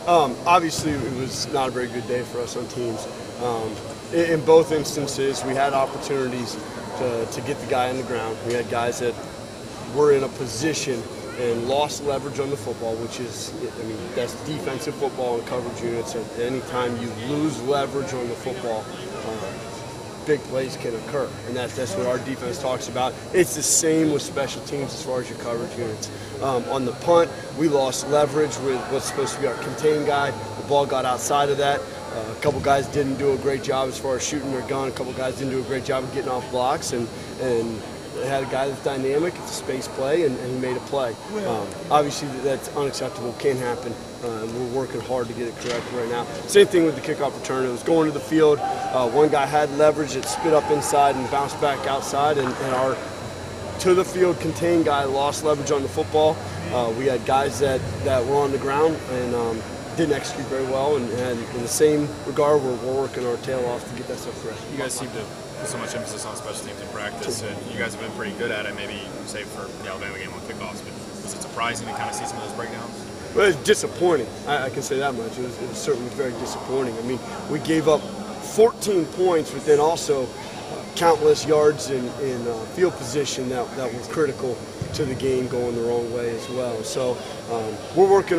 Obviously, it was not a very good day for us on teams. In both instances, we had opportunities to get the guy on the ground. We had guys that were in a position and lost leverage on the football, which is, that's defensive football and coverage units. And anytime you lose leverage on the football, big plays can occur, and that's what our defense talks about. It's the same with special teams as far as your coverage units. On the punt, we lost leverage with what's supposed to be our contain guy. The ball got outside of that. A couple guys didn't do a great job as far as shooting their gun. A couple guys didn't do a great job of getting off blocks, and they had a guy that's dynamic. It's a space play, and he made a play. Obviously, that's unacceptable. Can't happen. We're working hard to get it correct right now. Same thing with the kickoff return. It was going to the field. One guy had leverage. It spit up inside and bounced back outside, and our to-the-field contained guy lost leverage on the football. We had guys that were on the ground and didn't execute very well, and in the same regard, we're working our tail off to get that stuff correct. You guys seem to put so much emphasis on special teams in practice, and you guys have been pretty good at it, maybe save for the Alabama game on kickoffs, but was it surprising to kind of see some of those breakdowns? Well, it was disappointing. I can say that much. It was certainly very disappointing. We gave up 14 points, but then also countless yards in field position that were critical to the game going the wrong way as well. So we're working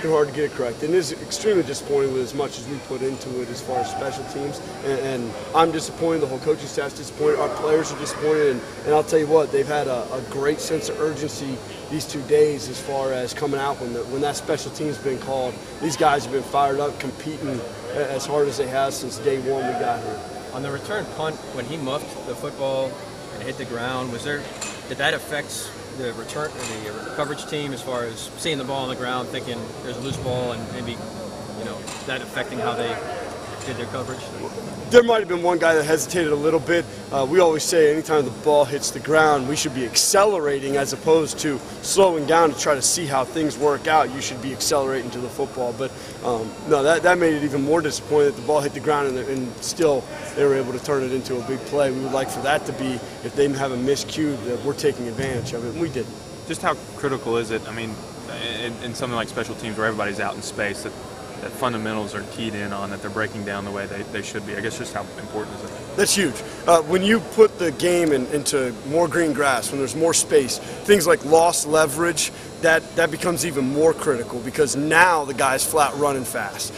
hard to get it correct. And it is extremely disappointing with as much as we put into it as far as special teams. And I'm disappointed. The whole coaching staff's disappointed. Our players are disappointed. And I'll tell you what, they've had a great sense of urgency these 2 days as far as coming out when that special team's been called. These guys have been fired up, competing as hard as they have since day one we got here. On the return punt, when he muffed the football and hit the ground, did that affect the coverage team as far as seeing the ball on the ground, thinking there's a loose ball, and maybe that affecting how they did their coverage? There might have been one guy that hesitated a little bit. We always say anytime the ball hits the ground, we should be accelerating as opposed to slowing down to try to see how things work out. You should be accelerating to the football. But no, that made it even more disappointing that the ball hit the ground and still they were able to turn it into a big play. We would like for that to be, if they have a miscue, that we're taking advantage of it, and we did. Just how critical is it, in something like special teams where everybody's out in space, that fundamentals are keyed in on, that they're breaking down the way they should be? I guess just how important is it? That's huge. When you put the game into more green grass, when there's more space, things like lost leverage, that becomes even more critical because now the guy's flat running fast.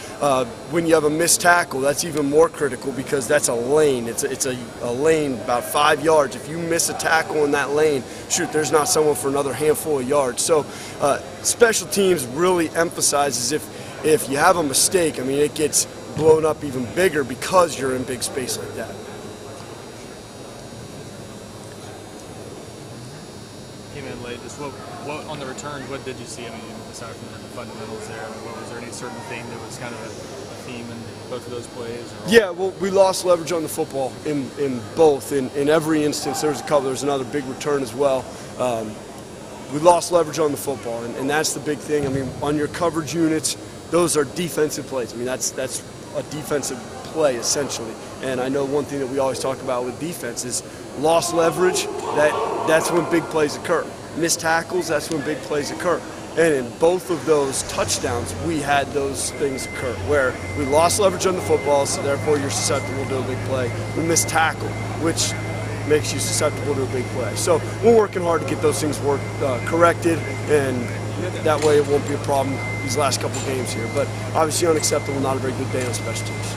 When you have a missed tackle, that's even more critical because that's a lane. It's a lane about 5 yards. If you miss a tackle in that lane, shoot, there's not someone for another handful of yards. So special teams really emphasizes if you have a mistake, it gets blown up even bigger because you're in big space like that. Came in late. Just what on the returns, what did you see? Aside from the fundamentals there, was there any certain thing that was kind of a theme in both of those plays? Yeah, well, we lost leverage on the football in both. In every instance, there was another big return as well. We lost leverage on the football, and that's the big thing. On your coverage units, those are defensive plays. That's a defensive play essentially. And I know one thing that we always talk about with defense is lost leverage. That's when big plays occur. Missed tackles, that's when big plays occur. And in both of those touchdowns, we had those things occur where we lost leverage on the football, so therefore you're susceptible to a big play. We missed tackle, which makes you susceptible to a big play. So we're working hard to get those things corrected, and that way it won't be a problem these last couple games here. But obviously unacceptable, not a very good day on special teams.